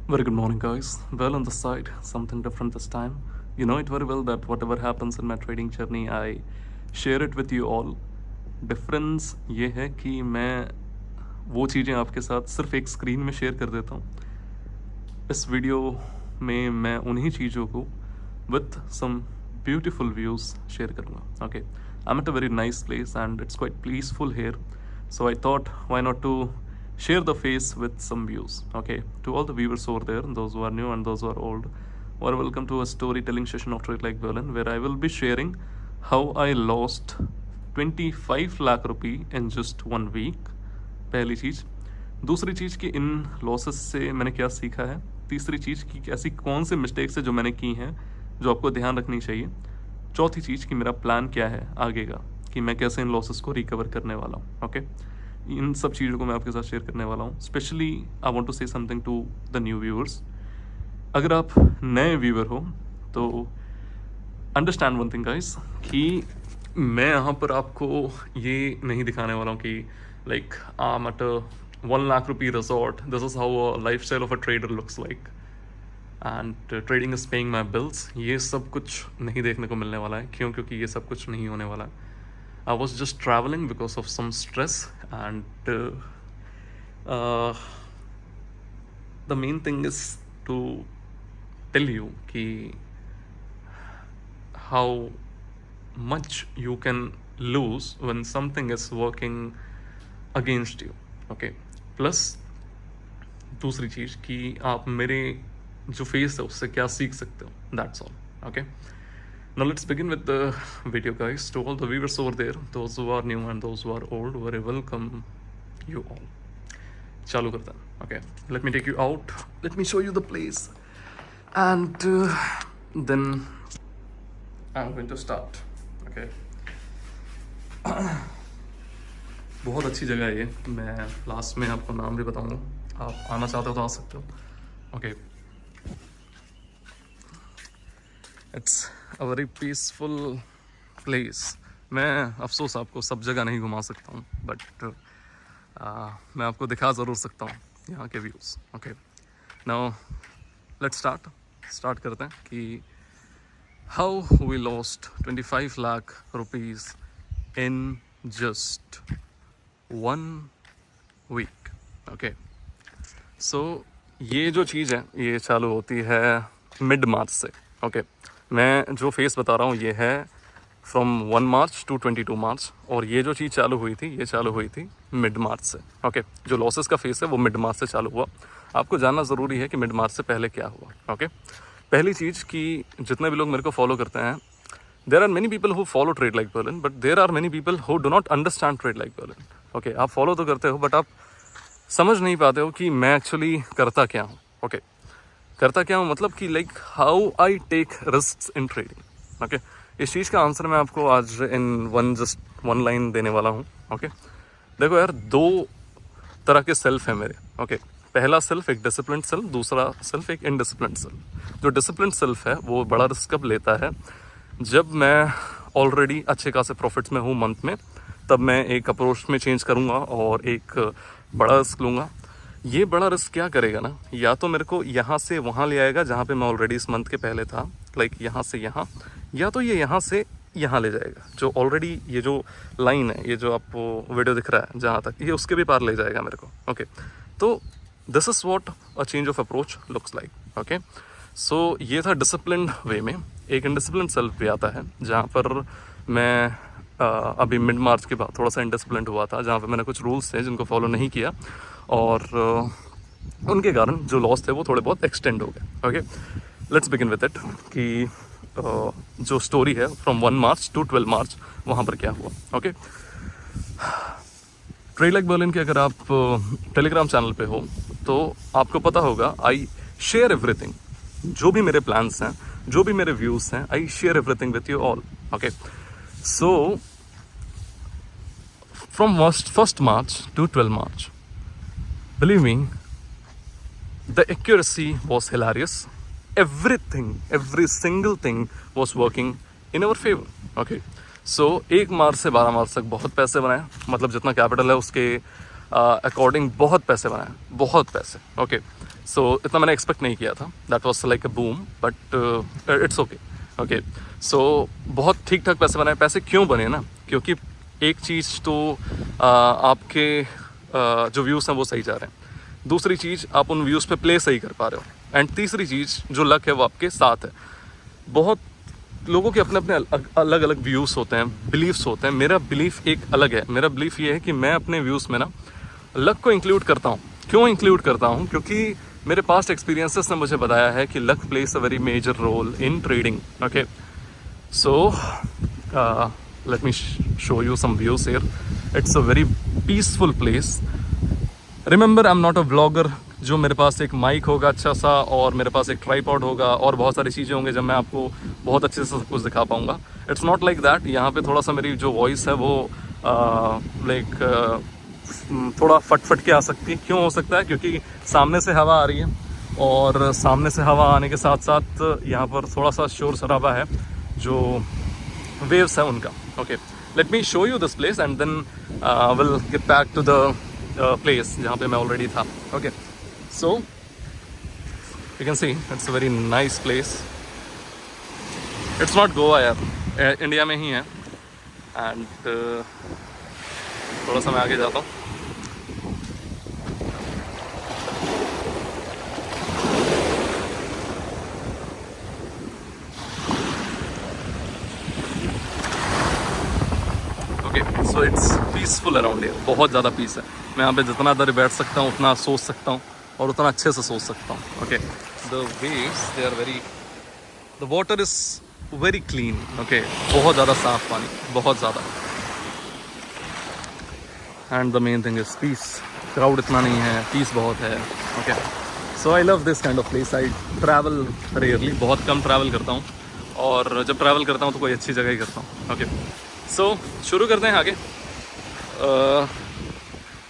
Very good morning, guys. Well, on the side, something different this time. You know it very well that whatever happens in my trading journey, I share it with you all. Difference ये है कि मैं वो चीज़ें आपके साथ सिर्फ एक स्क्रीन में शेयर कर देता हूँ. इस वीडियो में मैं उन्हीं चीज़ों को with some beautiful views share करूँगा. Okay, I'm at a very nice place and it's quite peaceful here. So I thought, why not to share the face with some views. Okay, to all the viewers over there, those who are new and those who are old, well, welcome to a storytelling session of Trade Like Berlin, where I will be sharing how I lost 25 lakh rupee in just 1 week. पहली चीज़. दूसरी चीज़ कि इन losses से मैंने क्या सीखा है. तीसरी चीज़ कि ऐसी कौन से मिस्टेक्स है जो मैंने की हैं जो आपको ध्यान रखनी चाहिए. चौथी चीज़ कि मेरा प्लान क्या है आगे का, कि मैं कैसे इन लॉसेस को रिकवर करने वाला हूँ. ओके, इन सब चीज़ों को मैं आपके साथ शेयर करने वाला हूँ. Specially I want to say something to the new viewers. अगर आप नए व्यूअर हो तो अंडरस्टैंड वन थिंग गाइस, कि मैं यहाँ पर आपको ये नहीं दिखाने वाला हूँ कि like I am at a 1 lakh rupee resort, this is how a life style of a trader looks like and trading is paying my bills. ये सब कुछ नहीं देखने को मिलने वाला है. क्यों? क्योंकि ये सब कुछ नहीं होने वाला है. I was just traveling because of some stress, and the main thing is to tell you ki how much you can lose when something is working against you. Okay, plus दूसरी चीज़ कि आप मेरे जो फेस है उससे क्या सीख सकते हो. That's all. Okay. Now let's begin with the video, guys. To all the viewers over there, those who are new and those who are old, very welcome you all. चालू करते हैं. Okay, let me take you out. Let me show you the place, and then I'm going to start. Okay. बहुत अच्छी जगह है ये. मैं last में आपको नाम भी बताऊंगा. आप आना चाहते हो तो आ सकते हो. Okay. It's a very peaceful place. मैं अफसोस आपको सब जगह नहीं घुमा सकता हूँ, बट मैं आपको दिखा ज़रूर सकता हूँ यहाँ के views. Okay, now let's start करते हैं कि how we lost 25 lakh rupees in just 1 week. Okay, so ये जो चीज़ है ये चालू होती है मिड मार्च से. ओके, मैं जो फेस बता रहा हूँ ये है फ्रॉम 1 मार्च टू 22 मार्च, और ये जो चीज़ चालू हुई थी ये चालू हुई थी मिड मार्च से. ओके, जो लॉसेस का फेस है वो मिड मार्च से चालू हुआ. आपको जानना ज़रूरी है कि मिड मार्च से पहले क्या हुआ. ओके, पहली चीज़ कि जितने भी लोग मेरे को फॉलो करते हैं, there are many people who follow trade like Berlin, but there are many people who do not understand trade like Berlin. Okay, आप फॉलो तो करते हो बट आप समझ नहीं पाते हो कि मैं एक्चुअली करता क्या हूँ. ओके, करता क्या हूँ मतलब कि like how I take risk in trading. Okay, इस चीज़ का आंसर मैं आपको आज इन जस्ट वन लाइन देने वाला हूँ. ओके, देखो यार, 2 तरह के सेल्फ है मेरे. ओके, पहला सेल्फ एक डिसिप्लिन सेल्फ, दूसरा सेल्फ एक इनडिसिप्लिन सेल्फ. जो डिसिप्लिन सेल्फ है वो बड़ा रिस्क कब लेता है, जब मैं ऑलरेडी अच्छे खासे प्रॉफिट्स में हूँ मंथ में, तब मैं एक अप्रोच में चेंज करूँगा और एक बड़ा रिस्क लूँगा. ये बड़ा रिस्क क्या करेगा ना, या तो मेरे को यहाँ से वहाँ ले आएगा जहाँ पे मैं ऑलरेडी इस मंथ के पहले था, लाइक यहाँ से यहाँ, या तो ये यहाँ से यहाँ ले जाएगा. जो ऑलरेडी ये जो लाइन है, ये जो आपको वीडियो दिख रहा है जहाँ तक, ये उसके भी पार ले जाएगा मेरे को. ओके, तो this is what a change of approach looks like. Okay, so ये था डिसिप्लिन वे में. एक इनडिसिप्लिन सेल्फ भी आता है जहाँ पर मैं अभी मिड मार्च के बाद थोड़ा सा इनडिसिप्लिन हुआ था, जहाँ पर मैंने कुछ रूल्स थे जिनको फॉलो नहीं किया, और उनके कारण जो लॉस थे वो थोड़े बहुत एक्सटेंड हो गए. Okay, let's begin with it कि जो स्टोरी है फ्रॉम 1 मार्च टू 12 मार्च वहाँ पर क्या हुआ. ओके, ट्रेड लाइक बर्लिन के अगर आप टेलीग्राम चैनल पे हो तो आपको पता होगा, आई शेयर एवरीथिंग. जो भी मेरे प्लान्स हैं, जो भी मेरे व्यूज़ हैं, I share everything with you all. Okay, so from 1st March to 12 March, believe me, the accuracy was hilarious. Everything, every single thing was working in our favor. Okay, so 1 मार्च से 12 मार्च तक बहुत पैसे बनाए. मतलब जितना capital है उसके according बहुत पैसे बनाए, बहुत पैसे। ओके, सो इतना मैंने एक्सपेक्ट नहीं किया था। That was like a boom, but it's okay. Okay, so बहुत ठीक ठाक पैसे बनाए। पैसे क्यों बने ना, क्योंकि एक चीज़ तो आपके जो व्यूज़ हैं वो सही जा रहे हैं, दूसरी चीज़ आप उन व्यूज़ पे प्ले सही कर पा रहे हो, एंड तीसरी चीज़ जो लक है वो आपके साथ है। बहुत लोगों के अपने अपने अलग अलग व्यूज़ होते हैं, बिलीव्स होते हैं। मेरा बिलीफ एक अलग है। मेरा बिलीफ ये है कि मैं अपने व्यूज़ में ना लक को इंक्लूड करता हूँ। क्यों इंक्लूड करता हूँ? क्योंकि मेरे पास्ट एक्सपीरियंसेस ने मुझे बताया है कि luck plays a very major role in trading. Okay, so let me show you some views here. It's a very peaceful place. Remember, I am not a vlogger. जो मेरे पास एक माइक होगा अच्छा सा, और मेरे पास एक ट्राईपॉड होगा, और बहुत सारी चीज़ें होंगी जब मैं आपको बहुत अच्छे से सब कुछ दिखा पाऊँगा। It's not like that. यहाँ पे थोड़ा सा मेरी जो वॉइस है वो लाइक थोड़ा फट के आ सकती है। क्यों हो सकता है? क्योंकि सामने से हवा आ रही है, और सामने से हवा आने के साथ साथ यहाँ पर थोड़ा सा शोर शराबा है जो वेव्स है उनका। Okay, let me show you this place and then will get back to the place जहाँ पे मैं ऑलरेडी था। Okay, so you can see it's a very nice place. It's not Goa यार, इंडिया में ही है। एंड थोड़ा सा मैं आगे जाता हूँ। Okay, so it's peaceful around here. बहुत ज़्यादा पीस है। मैं यहाँ पे जितना देर बैठ सकता हूँ उतना सोच सकता हूँ, और उतना अच्छे से सोच सकता हूँ। Okay, the waves they are very, the water is very clean. Okay, बहुत ज़्यादा साफ पानी, बहुत ज़्यादा। And the main thing is peace. Crowd इतना नहीं है, पीस बहुत है। Okay, so I love this kind of place. I travel rarely, बहुत कम ट्रैवल करता हूँ, और जब ट्रैवल करता हूँ तो कोई अच्छी जगह ही करता हूँ। ओके, सो शुरू करते हैं आगे।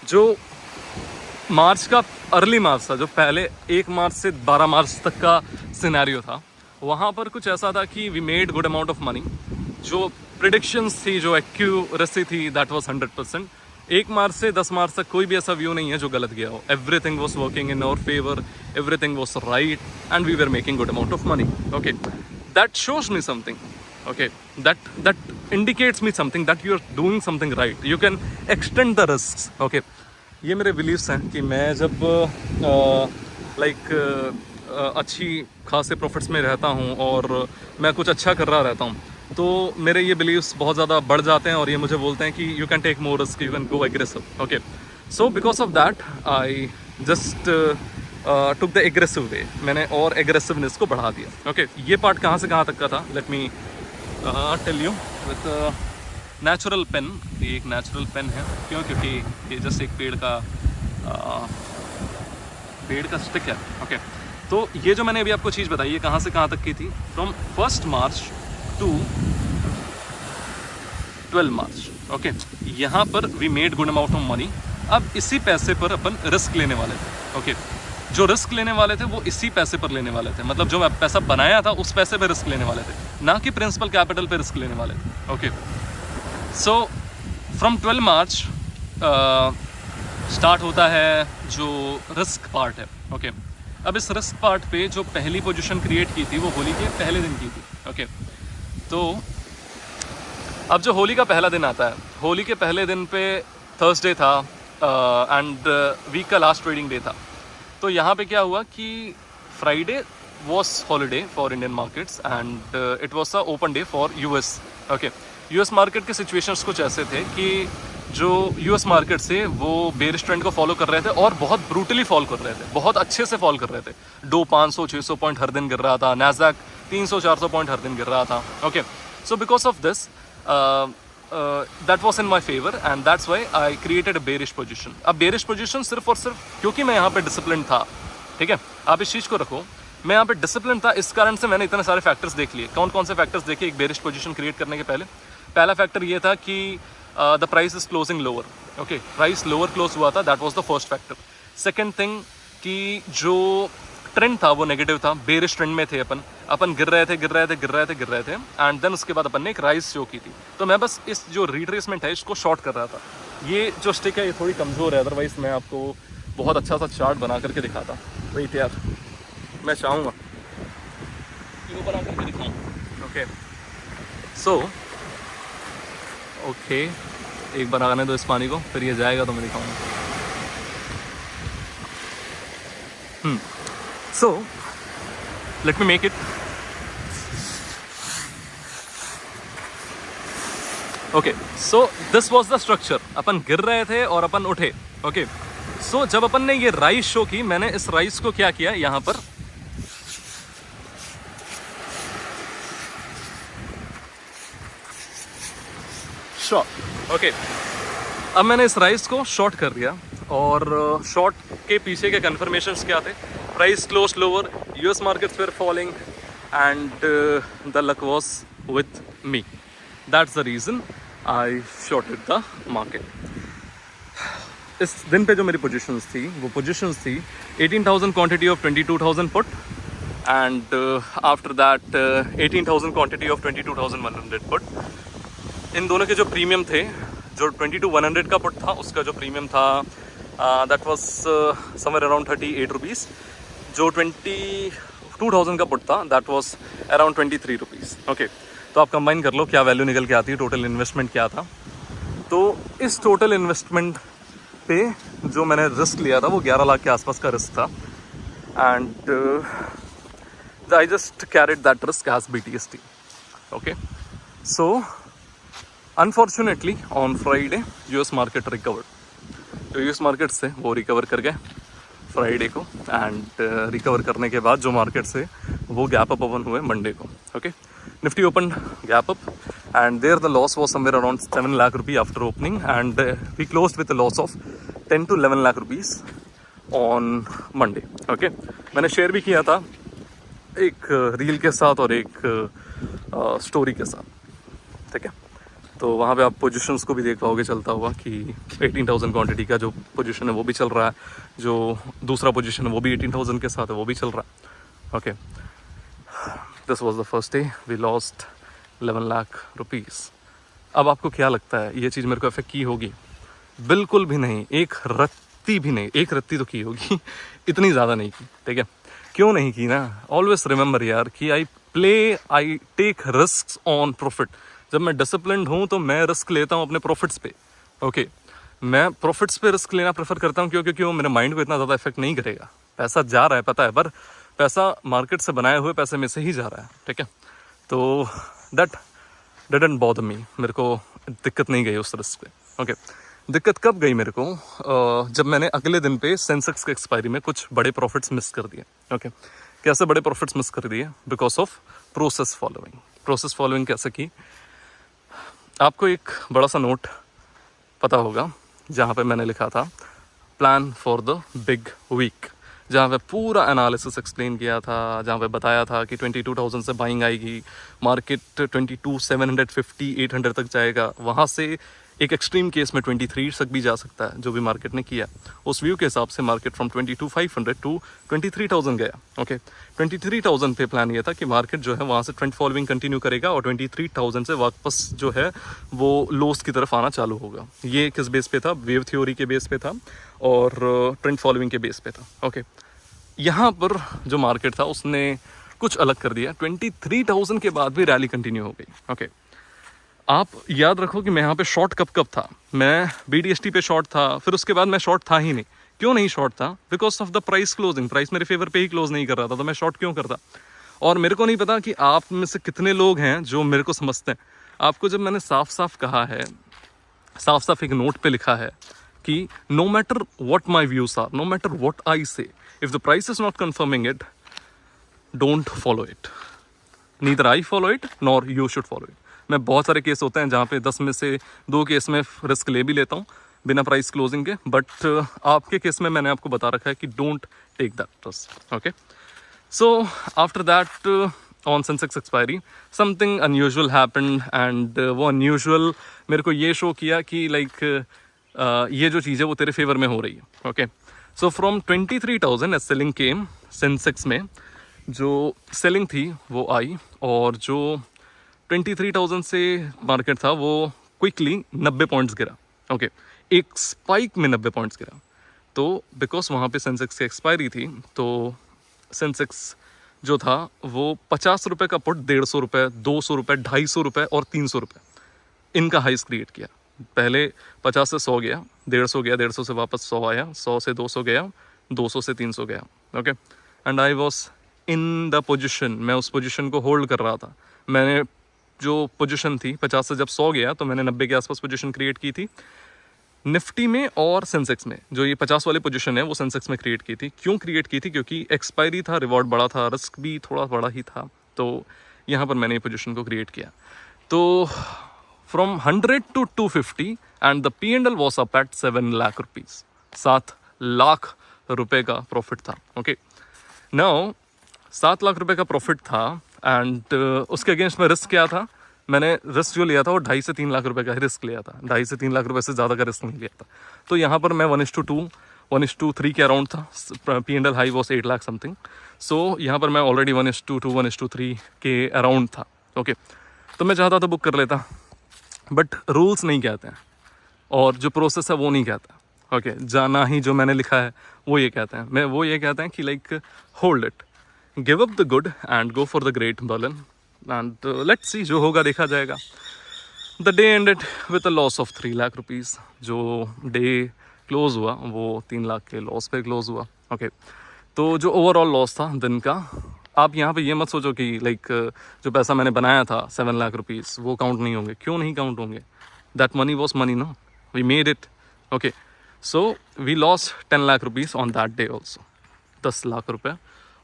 जो मार्च का अर्ली मार्च था, जो पहले 1 मार्च से 12 मार्च तक का सिनेरियो था, वहाँ पर कुछ ऐसा था कि we made good amount of money. जो प्रिडिक्शंस थी, जो एक्यूरेसी थी, दैट वाज 100%। 1 मार्च से 10 मार्च तक कोई भी ऐसा व्यू नहीं है जो गलत गया हो। Everything was working in our favour, everything was right, and we were making good amount of money. Okay, that shows me something. Okay, that indicates me something that you are doing something right. You can extend the risks. Okay, ये मेरे beliefs हैं कि मैं जब अच्छी खासे profits में रहता हूँ और मैं कुछ अच्छा कर रहा रहता हूँ, तो मेरे ये बिलीव्स बहुत ज़्यादा बढ़ जाते हैं, और ये मुझे बोलते हैं कि you can take more risk, you can go aggressive. Okay, so because of that I just took the aggressive way. मैंने और एग्रेसिवनेस को बढ़ा दिया। ओके, ये पार्ट कहाँ से कहाँ तक का था, let me tell you with natural pain. ये एक नेचुरल पेन है। क्यों? क्योंकि ये जस्ट एक पेड़ का स्टिक है। ओके, तो ये जो मैंने अभी आपको चीज़ बताई, ये कहाँ से कहाँ तक की थी? From 1 March to 12 March. Okay, यहाँ पर we made good amount of money. अब इसी पैसे पर अपन रिस्क लेने वाले थे। ओके, जो रिस्क लेने वाले थे वो इसी पैसे पर लेने वाले थे। मतलब जो मैं पैसा बनाया था उस पैसे पे रिस्क लेने वाले थे, ना कि प्रिंसिपल कैपिटल पे रिस्क लेने वाले थे। Okay, so from 12 March start होता है जो रिस्क पार्ट है। ओके, अब इस रिस्क पार्ट पे जो पहली पोजीशन क्रिएट की थी वो होली के पहले दिन की थी। ओके, तो अब जो होली का पहला दिन आता है, होली के पहले दिन पे थर्सडे था, एंड वीक का लास्ट ट्रेडिंग डे था। तो यहाँ पे क्या हुआ कि Friday was holiday for Indian markets, and it was a open day for US. Okay, US market के सिचुएशंस कुछ ऐसे थे कि जो यूएस मार्केट से वो बेयरिश ट्रेंड को फॉलो कर रहे थे, और बहुत ब्रूटली फॉल कर रहे थे, बहुत अच्छे से फॉल कर रहे थे। डो 500-600 पॉइंट हर दिन गिर रहा था, नैस्डैक 300-400 पॉइंट हर दिन गिर रहा था। Okay, so because of this that was in my favor, and that's why I created a bearish position. अब bearish position सिर्फ और सिर्फ क्योंकि मैं यहाँ पे डिसिप्लिन था। ठीक है, आप इस चीज़ को रखो, मैं यहाँ पे डिसिप्लिन था, इस कारण से मैंने इतने सारे फैक्टर्स देख लिए। कौन कौन से फैक्टर्स देखे एक बेरिश पोजीशन क्रिएट करने के पहले? पहला फैक्टर ये था कि the price is closing lower. Okay, price lower close हुआ था, that was the first factor. Second thing कि जो ट्रेंड था वो नेगेटिव था, बेरिश ट्रेंड में थे अपन गिर रहे थे, एंड देन उसके बाद अपन ने एक राइज शो की थी। तो मैं बस इस जो रिट्रेसमेंट है इसको शॉर्ट कर रहा था। ये जो स्टिक है ये थोड़ी कमज़ोर है, अदरवाइज़ मैं आपको बहुत अच्छा सा चार्ट बना करके दिखाता। वेट यार, मैं चाहूँगा कि वो बना करके दिखाऊँ। ओके सो ओके, एक बार आने दो इस पानी को, फिर ये जाएगा तो मैं दिखाऊँगा। So let me make it. Okay so this was the structure. अपन गिर रहे थे और अपन उठे। ओके सो जब अपन ने ये राइस शो की, मैंने इस राइस को क्या किया यहाँ पर शॉर्ट। ओके अब मैंने इस राइस को शॉर्ट कर दिया और शॉर्ट के पीछे के कन्फर्मेशंस क्या थे? Price close lower, US markets were falling and the luck was with me. That's the reason I shorted the market. इस दिन पे जो मेरी पोजीशंस थी वो पोजीशंस थी 18,000 quantity of 22,000 put and after that 18,000 quantity of 22,100 put. इन दोनों के जो प्रीमियम थे, जो 22,100 का पुट था उसका जो प्रीमियम था that was somewhere around 38 rupees. जो 22,000 का पुट था that was around 23 rupees. Okay तो आप कंबाइन कर लो क्या वैल्यू निकल के आती है, टोटल इन्वेस्टमेंट क्या था। तो इस टोटल इन्वेस्टमेंट पे जो मैंने रिस्क लिया था वो 11 लाख के आसपास का रिस्क था and I just carried that risk as BTST। Okay so unfortunately on Friday US market recovered. तो यूएस मार्केट से वो रिकवर कर गए फ्राइडे को एंड रिकवर करने के बाद जो मार्केट से वो गैप अप ओपन हुए मंडे को। Okay Nifty open gap up and there the loss was somewhere around 7 lakh rupee after opening and we closed with a loss of 10 to 11 lakh rupees on Monday. Okay मैंने share भी किया था एक reel के साथ और एक story के साथ, ठीक है। तो वहाँ पे आप पोजीशंस को भी देख पाओगे चलता हुआ कि 18,000 क्वांटिटी का जो पोजीशन है वो भी चल रहा है, जो दूसरा पोजीशन है वो भी 18,000 के साथ है, वो भी चल रहा है। Okay this was the first day we lost 11 lakh rupees. अब आपको क्या लगता है ये चीज़ मेरे को अफेक्ट की होगी? बिल्कुल भी नहीं, एक रत्ती भी नहीं। एक रत्ती तो की होगी इतनी ज़्यादा नहीं की, ठीक है। क्यों नहीं की ना? ऑलवेज रिमेंबर यार कि I take risk on profit. जब मैं डिसिप्लिन्ड हूँ तो मैं रिस्क लेता हूँ अपने प्रॉफिट्स पे। ओके मैं प्रॉफिट्स पे रिस्क लेना प्रेफर करता हूँ क्योंकि वो मेरे माइंड को इतना ज़्यादा इफेक्ट नहीं करेगा। पैसा जा रहा है पता है, पर पैसा मार्केट से बनाए हुए पैसे में से ही जा रहा है, ठीक है। तो दैट डिडंट बॉदर मी, मेरे को दिक्कत नहीं गई उस रिस्क पे। ओके दिक्कत कब गई मेरे को? जब मैंने अगले दिन पे सेंसेक्स के एक्सपायरी में कुछ बड़े प्रॉफिट्स मिस कर दिए। ओके कैसे बड़े प्रॉफिट्स मिस कर दिए? Because of process following. Process following कैसे की? आपको एक बड़ा सा नोट पता होगा जहाँ पे मैंने लिखा था plan for the big week, जहाँ पे पूरा एनालिसिस एक्सप्लेन किया था, जहाँ पे बताया था कि 22,000 से बाइंग आएगी, मार्केट 22,750 800 तक जाएगा, वहाँ से एक एक्सट्रीम केस में 23 तक भी जा सकता है, जो भी मार्केट ने किया। उस व्यू के हिसाब से मार्केट फ्रॉम 22,500 टू 23,000 गया। ओके 23,000 पे प्लान ये था कि मार्केट जो है वहाँ से ट्रेंड फॉलोइंग कंटिन्यू करेगा और 23,000 से वापस जो है वो लोस की तरफ आना चालू होगा। ये किस बेस पे था? वेव थ्योरी के बेस पे था और ट्रेंड फॉलोइंग के बेस पे था। ओके यहाँ पर जो मार्केट था उसने कुछ अलग कर दिया। 23,000 के बाद भी रैली कंटिन्यू हो गई। ओके आप याद रखो कि मैं यहाँ पे शॉर्ट कब था? मैं BTST पे शॉर्ट था, फिर उसके बाद मैं शॉर्ट था ही नहीं। क्यों नहीं शॉर्ट था? Because of the price closing. Price मेरे फेवर पे ही क्लोज नहीं कर रहा था, तो मैं शॉर्ट क्यों करता? और मेरे को नहीं पता कि आप में से कितने लोग हैं जो मेरे को समझते हैं। आपको जब मैंने साफ साफ कहा है, साफ साफ एक नोट पे लिखा है कि no matter what my views are, no matter what I say, if the price is not confirming it, don't follow it. Neither I follow it nor you should follow it. मैं बहुत सारे case होते हैं जहाँ पे 10 में से 2 case में रिस्क ले भी लेता हूँ बिना प्राइस क्लोजिंग के, बट आपके केस में मैंने आपको बता रखा है कि don't take that risk. Okay so after that on Sensex expiry something unusual happened and वो अनयूजुअल मेरे को ये शो किया कि लाइक ये जो चीज़ है वो तेरे फेवर में हो रही है। Okay so from 23,000 selling came, Sensex में जो सेलिंग थी वो आई और जो 23,000 से मार्केट था वो क्विकली 90 पॉइंट्स गिरा। ओके एक स्पाइक में 90 पॉइंट्स गिरा। तो बिकॉज वहाँ पे सेंसेक्स की एक्सपायरी थी, तो सेंसेक्स जो था वो 50 रुपये का पुट 150 रुपये, 200 रुपये, 250 रुपये और 300 रुपये इनका हाइस क्रिएट किया। पहले 50 से 100 गया, 150 गया, 150 से वापस 100 आया, 100 से 200 गया, 200 से 300 गया। Okay, and I was in the position, मैं उस पोजिशन को होल्ड कर रहा था। मैंने जो पोजिशन थी 50 से जब 100 गया तो मैंने 90 के आसपास पोजिशन क्रिएट की थी निफ्टी में और सेंसेक्स में। जो ये 50 वाली पोजीशन है वो सेंसेक्स में क्रिएट की थी। क्यों क्रिएट की थी? क्योंकि एक्सपायरी था, रिवॉर्ड बड़ा था, रिस्क भी थोड़ा बड़ा ही था, तो यहाँ पर मैंने ये पोजीशन को क्रिएट किया। तो from 100 to 250 and the P&L was up at 7 lakh rupees, 7 lakh रुपए का प्रॉफिट था। ओके, नाउ 7 लाख रुपए का प्रॉफिट था एंड उसके अगेंस्ट में रिस्क क्या था? मैंने रिस्क जो लिया था वो 2.5 से 3 लाख रुपए का ही रिस्क लिया था, 2.5 से 3 लाख रुपए से ज़्यादा का रिस्क नहीं लिया था। तो यहाँ पर मैं 1:2, 1:3 के अराउंड था। P&L high was 8 lakh something. So यहाँ पर मैं ऑलरेडी 1:2, 1:3 के अराउंड था। ओके, तो मैं चाहता था बुक कर लेता, बट रूल्स नहीं कहते हैं और जो प्रोसेस है वो नहीं कहता। ओके, जाना ही जो मैंने लिखा है वो ये कहते हैं, वो ये कहते हैं कि like hold it, give up the good and go for the great बर्लन एंड लेट्स सी, जो होगा देखा जाएगा। The day ended with a loss of 3 lakh rupees. जो डे क्लोज हुआ वो 3 लाख के लॉस पे क्लोज हुआ। ओके, तो जो ओवरऑल लॉस था दिन का, आप यहाँ पे ये मत सोचो कि लाइक जो पैसा मैंने बनाया था 7 लाख रुपीज़ वो काउंट नहीं होंगे। क्यों नहीं काउंट होंगे? That money was money, no, we made it. Okay, so we loss 10 lakh rupees on that day also. 10 lakh रुपये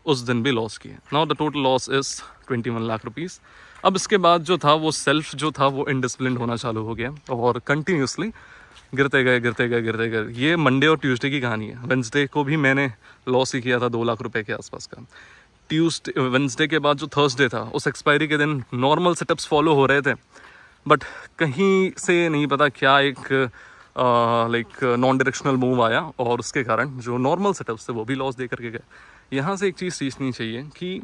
उस दिन भी लॉस किए। Now the total loss is 21 lakh rupees. अब इसके बाद जो था वो सेल्फ जो था वो इनडिसिप्लिन होना चालू हो गया और कंटिन्यूसली गिरते गए। ये मंडे और ट्यूसडे की कहानी है। वेंसडे को भी मैंने लॉस ही किया था 2 लाख रुपए के आसपास का। वेंसडे के बाद जो थर्सडे था उस एक्सपायरी के दिन नॉर्मल सेटअप्स फॉलो हो रहे थे, बट कहीं से नहीं पता क्या एक लाइक नॉन डायरेक्शनल मूव आया और उसके कारण जो नॉर्मल सेटअप्स थे वो भी लॉस दे करके गए। यहाँ से एक चीज़ सीखनी चाहिए कि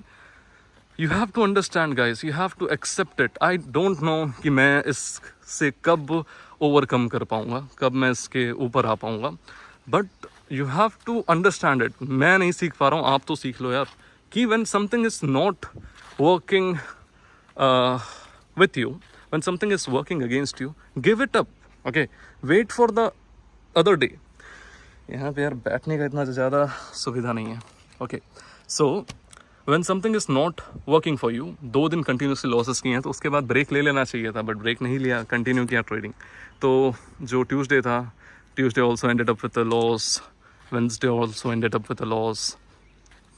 you have to understand guys, you have to accept it. I don't know कि मैं इससे कब ओवरकम कर पाऊँगा, कब मैं इसके ऊपर आ पाऊँगा, but you have to understand it. मैं नहीं सीख पा रहा हूँ, आप तो सीख लो यार, कि when something is not working with you, when something is working against you, give it up. Okay, wait for the other day. यहाँ पे यार बैठने का इतना ज़्यादा सुविधा नहीं है। Okay, so when something is not working for you, 2 दिन कंटिन्यूसली लॉसेस किए हैं, तो उसके बाद ब्रेक ले लेना चाहिए था, बट ब्रेक नहीं लिया, कंटिन्यू किया ट्रेडिंग। तो जो ट्यूसडे था, Tuesday also ended up with a loss, Wednesday also ended up with a loss,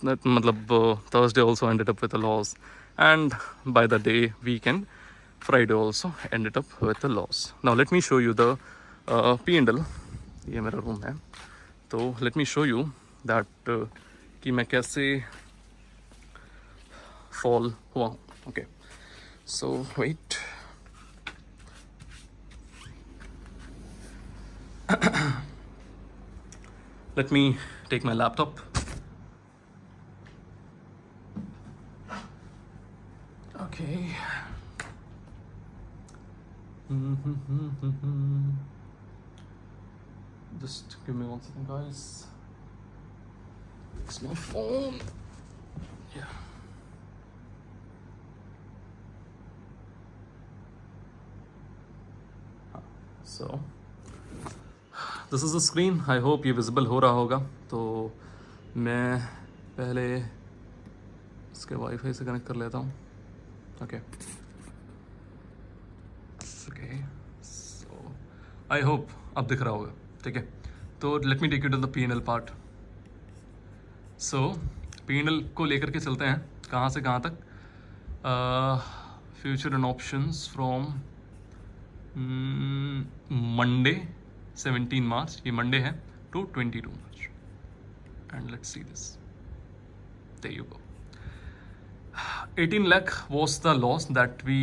मतलब Thursday also ended up with a loss, and by the day weekend Friday also ended up with a loss. Now let me show you the P&L. ये मेरा room है, तो let me show you that कि मैं कैसे fall हुआ हूँ। Okay, so wait. Let me take my laptop. Okay. Just give me 1 second, guys. It's my phone. Yeah. So this is the screen. I hope ये visible हो रहा होगा। तो मैं पहले इसके वाईफाई से कनेक्ट कर लेता हूँ। Okay. So I hope अब दिख रहा होगा, ठीक है। तो let me take you to the P&L part. So P&L को लेकर के चलते हैं, कहाँ से कहाँ तक। Future and options from Monday 17 March, ये मंडे है, to 22 March, and let's see this. There you go. 18 lakh was the loss that we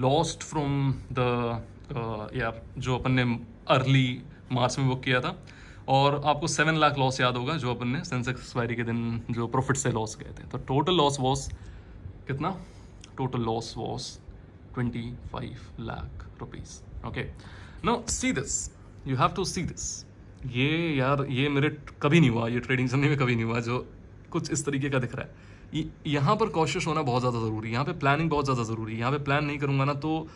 lost from the यार जो अपन ने अर्ली मार्च में बुक किया था, और आपको 7 लाख लॉस याद होगा जो अपन ने सेंसेक्स एक्सपायरी के दिन जो प्रॉफिट से लॉस गए थे। तो टोटल लॉस वॉज कितना? Total loss was 25 lakh rupees. Okay, now see this, you have to see this. ये यार ये मेरे कभी नहीं हुआ, ये ट्रेडिंग जर्नी में कभी नहीं हुआ जो कुछ इस तरीके का दिख रहा है। यहाँ पर कॉशियस होना बहुत ज़्यादा ज़रूरी है, यहाँ पे प्लानिंग बहुत ज़्यादा ज़रूरी है। यहाँ पे प्लान नहीं करूँगा ना तो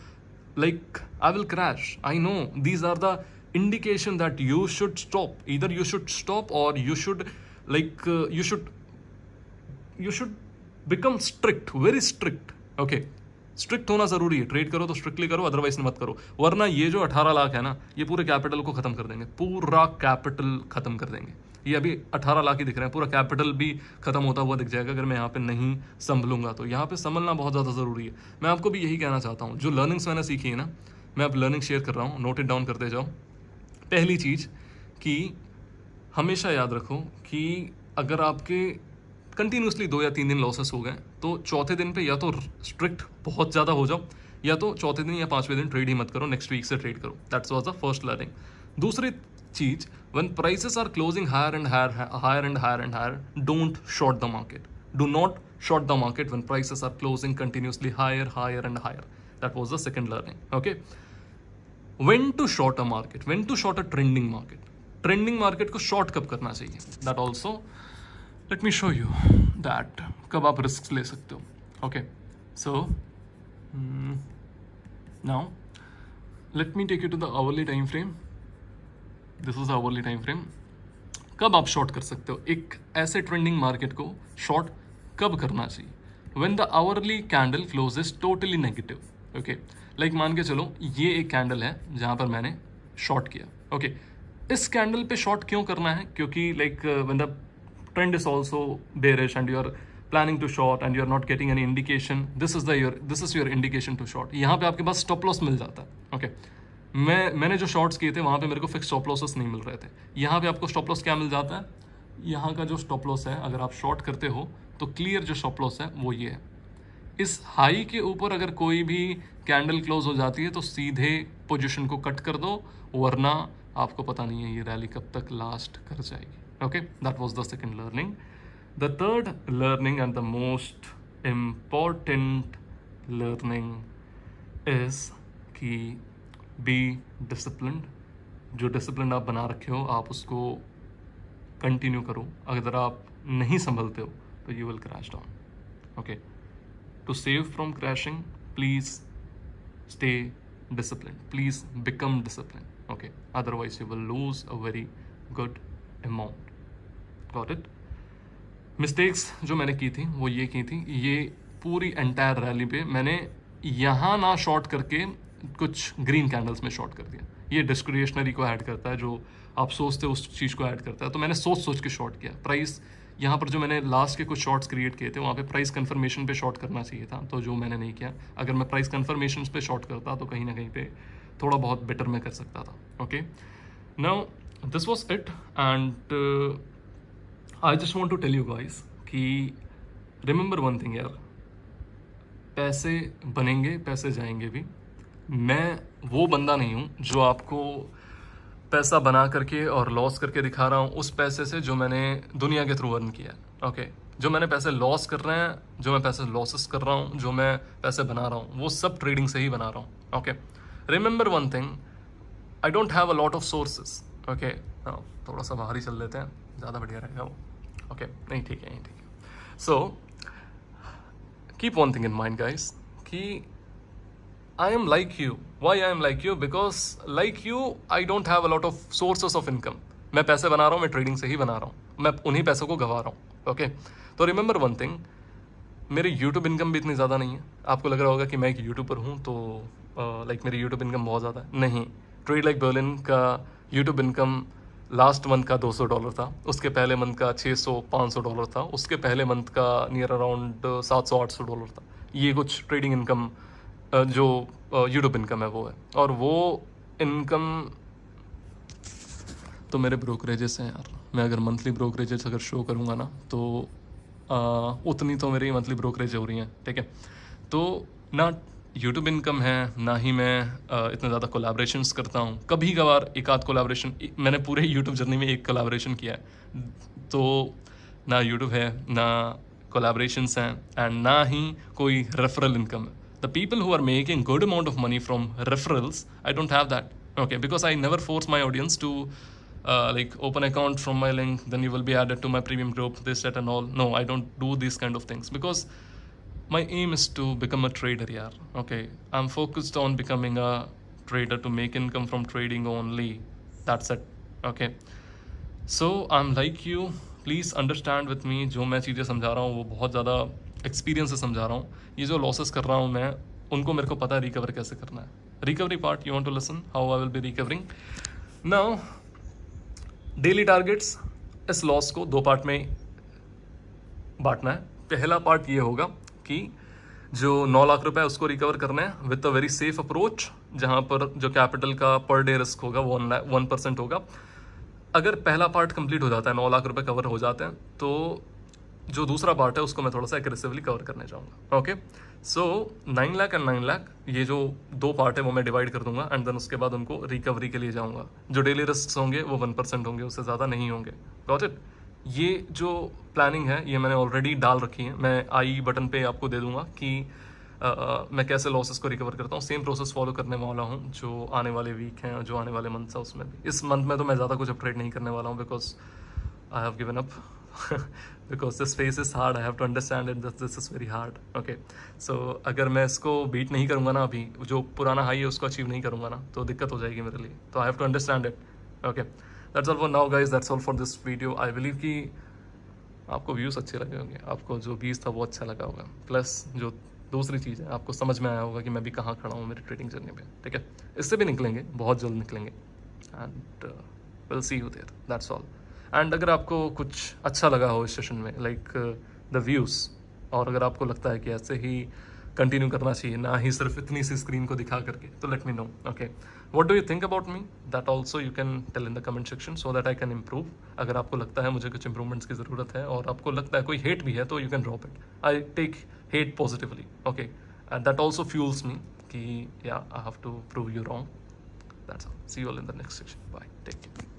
like I will crash. I know these are the indication that you should stop, either you should stop और you should like you should become strict, very strict. Okay, strict होना जरूरी है। ट्रेड करो तो स्ट्रिक्टली करो, otherwise मत करो, वरना ये जो 18 लाख है ना, ये पूरे कैपिटल को खत्म कर देंगे, पूरा कैपिटल खत्म कर देंगे। ये अभी 18 लाख ही दिख रहे हैं, पूरा कैपिटल भी खत्म होता हुआ दिख जाएगा अगर मैं यहाँ पे नहीं संभलूंगा। तो यहाँ पे संभलना बहुत ज़्यादा ज़रूरी है। मैं आपको भी यही कहना चाहता हूँ, जो लर्निंग्स मैंने सीखी है ना, मैं अब लर्निंग शेयर कर रहा हूँ, नोट इट डाउन करते जाओ। पहली चीज़ कि हमेशा याद रखो कि अगर आपके कंटिन्यूसली 2 या 3 दिन लॉसेस हो गए तो चौथे दिन पे या तो स्ट्रिक्ट बहुत ज़्यादा हो जाओ, या तो चौथे दिन या 5वें दिन ट्रेड ही मत करो, नेक्स्ट वीक से ट्रेड करो। That's was the first learning. दूसरी चीज, when prices are closing higher and higher, higher and higher and higher, don't short the market. Do not short the market when prices are closing continuously higher, higher and higher. That was the second learning. Okay, when to short a market, when to short a trending market. Trending market को short कब करना चाहिए, that also let me show you that कब आप risk ले सकते हो। Okay, so now let me take you to the hourly time frame. This is hourly time frame. कब आप शॉर्ट कर सकते हो एक ऐसे ट्रेंडिंग मार्केट को, शॉर्ट कब करना चाहिए? When the hourly candle closes totally negative. Okay, like मान के चलो ये एक कैंडल है जहां पर मैंने शॉर्ट किया। ओके, इस कैंडल पे शॉर्ट क्यों करना है? क्योंकि like when the trend is also bearish and you are planning to short and you are not getting any indication, this is your indication to short. यहाँ पे आपके पास स्टॉप लॉस मिल जाता है। ओके, मैंने जो शॉर्ट्स किए थे वहाँ पे मेरे को फिक्स स्टॉप लॉसेस नहीं मिल रहे थे। यहाँ पे आपको स्टॉप लॉस क्या मिल जाता है? यहाँ का जो स्टॉप लॉस है, अगर आप शॉर्ट करते हो तो क्लियर जो स्टॉप लॉस है वो ये है। इस हाई के ऊपर अगर कोई भी कैंडल क्लोज हो जाती है तो सीधे पोजिशन को कट कर दो, वरना आपको पता नहीं है ये रैली कब तक लास्ट कर जाएगी। Okay, that was the second learning. The third learning and the most important learning is कि be disciplined. जो discipline आप बना रखे हो आप उसको continue करो। अगर आप नहीं संभलते हो तो you will crash down. Okay, to save from crashing, please stay disciplined. Please become disciplined. Okay, otherwise you will lose a very good amount. Got it? Mistakes जो मैंने की थी वो ये की थी, ये पूरी एंटायर रैली पे मैंने यहाँ ना शॉर्ट करके कुछ ग्रीन कैंडल्स में शॉर्ट कर दिया। ये डिस्क्रिशनरी को ऐड करता है, जो आप सोचते हो उस चीज़ को ऐड करता है। तो मैंने सोच के शॉर्ट किया। प्राइस यहाँ पर जो मैंने लास्ट के कुछ शॉर्ट्स क्रिएट किए थे वहाँ पे प्राइस कंफर्मेशन पे शॉर्ट करना चाहिए था, तो जो मैंने नहीं किया। अगर मैं प्राइस कंफर्मेशन पे शॉर्ट करता तो कहीं ना कहीं पे थोड़ा बहुत बेटर मैं कर सकता था। Okay, now this was it and I just want to tell you guys कि remember one thing यार, पैसे बनेंगे पैसे जाएंगे भी। मैं वो बंदा नहीं हूँ जो आपको पैसा बना करके और लॉस करके दिखा रहा हूँ उस पैसे से जो मैंने दुनिया के थ्रू अर्न किया है। ओके, जो मैंने पैसे लॉस कर रहे हैं, जो मैं पैसे लॉसेस कर रहा हूँ, जो मैं पैसे बना रहा हूँ, वो सब ट्रेडिंग से ही बना रहा हूँ। Okay, remember one thing, I don't have a lot of sources. Okay, थोड़ा सा बाहर ही चल लेते हैं, ज़्यादा बढ़िया रहेगा वो। ओके, नहीं ठीक है। So keep one thing in mind guys कि I am like you. Why I am like you? Because like you I don't have a lot of sources of income. मैं पैसे बना रहा हूँ, मैं ट्रेडिंग से ही बना रहा हूँ, मैं उन्हीं पैसों को गंवा रहा हूँ। ओके, तो रिमेंबर वन थिंग, मेरी यूट्यूब इनकम भी इतनी ज़्यादा नहीं है। आपको लग रहा होगा कि मैं एक यूट्यूबर हूँ तो लाइक मेरी यूट्यूब इनकम बहुत ज़्यादा है। नहीं, ट्रेड लाइक बर्लिन का यूट्यूब इनकम लास्ट मंथ का $200 था, उसके पहले मंथ का $600-500 था, उसके पहले मंथ का नियर अराउंड $700-800 था। ये कुछ ट्रेडिंग इनकम जो यूट्यूब इनकम है वो है। और वो इनकम तो मेरे ब्रोकरेजेस हैं यार। मैं अगर मंथली ब्रोकरेजेस अगर शो करूँगा ना तो उतनी तो मेरी मंथली ब्रोकरेज हो रही हैं। ठीक है, तो ना यूट्यूब इनकम है, ना ही मैं इतने ज़्यादा कोलैबोरेशंस करता हूँ। कभी कभार एक आध कोलैबोरेशन, मैंने पूरे यूट्यूब जर्नी में एक कोलैबोरेशन किया है। तो ना यूट्यूब है, ना कोलैबोरेशंस हैं, एंड ना ही कोई रेफरल इनकम है। The people who are making good amount of money from referrals, I don't have that. Okay, because I never force my audience to like open account from my link, then you will be added to my premium group, this, that, and all. No, I don't do these kind of things because my aim is to become a trader, yaar. Okay, I'm focused on becoming a trader to make income from trading only. That's it. Okay, so I'm like you, please understand with me. जो मैं चीज़ें समझा रहा हूँ वो बहुत ज़्यादा experience से समझा रहा हूँ. ये जो लॉसेस कर रहा हूँ मैं, उनको मेरे को पता है रिकवर कैसे करना है. Recovery part you want to listen how I will be recovering now. Daily targets, इस लॉस को 2 पार्ट में बांटना है. पहला पार्ट ये होगा कि जो 9 लाख रुपए है उसको रिकवर करना है with a very safe approach, जहां पर जो कैपिटल का पर डे रिस्क होगा वो 1% होगा. अगर पहला पार्ट कंप्लीट हो जाता है, 9 लाख रुपए कवर हो जाते हैं, तो जो दूसरा पार्ट है उसको मैं थोड़ा सा एग्रेसिवली कवर करने जाऊंगा. Okay, so 9 lakh and 9 lakh, ये जो 2 पार्ट है वो मैं डिवाइड कर दूंगा एंड देन उसके बाद उनको रिकवरी के लिए जाऊंगा. जो डेली रिस्क होंगे वो 1% होंगे, उससे ज़्यादा नहीं होंगे. Got it? ये जो प्लानिंग है ये मैंने ऑलरेडी डाल रखी है. मैं आई बटन पे आपको दे दूंगा कि मैं कैसे लॉसेस को रिकवर करता हूँ. सेम प्रोसेस फॉलो करने वाला हूँ जो आने वाले वीक हैं और जो आने वाले मंथ्स हैं उसमें भी. इस मंथ में तो मैं ज़्यादा कुछ अपग्रेड नहीं करने वाला हूँ because I have given up because this phase is hard. I have to understand it that this is very hard. Okay, so अगर मैं इसको बीट नहीं करूँगा ना, अभी जो पुराना हाई है उसको अचीव नहीं करूँगा ना, तो दिक्कत हो जाएगी मेरे लिए. तो I have to understand it. Okay, that's all for now guys. That's all for this video. I believe कि आपको व्यूज़ अच्छे लगे होंगे, आपको जो व्यूज़ था वो अच्छा लगा होगा, प्लस जो दूसरी चीज़ है आपको समझ में आया होगा कि मैं भी कहाँ खड़ा हूँ मेरी ट्रेडिंग जर्नी पे. ठीक है, इससे भी निकलेंगे, बहुत जल्द निकलेंगे and will see you there. That's all. And अगर आपको कुछ अच्छा लगा हो इस सेशन में, लाइक द व्यूज़, और अगर आपको लगता है कि ऐसे ही कंटिन्यू करना चाहिए, ना ही सिर्फ इतनी सी स्क्रीन को दिखा करके, तो let me know. Okay, what do you think about me? That also you can tell in the comment section so that I can improve. अगर आपको लगता है मुझे कुछ इंप्रूवमेंट्स की ज़रूरत है और आपको लगता है कोई हेट भी है तो you can drop it. I take hate positively. Okay, and that also fuels me कि या I have to prove you wrong. That's all. See you all in the next section. Bye. Take care.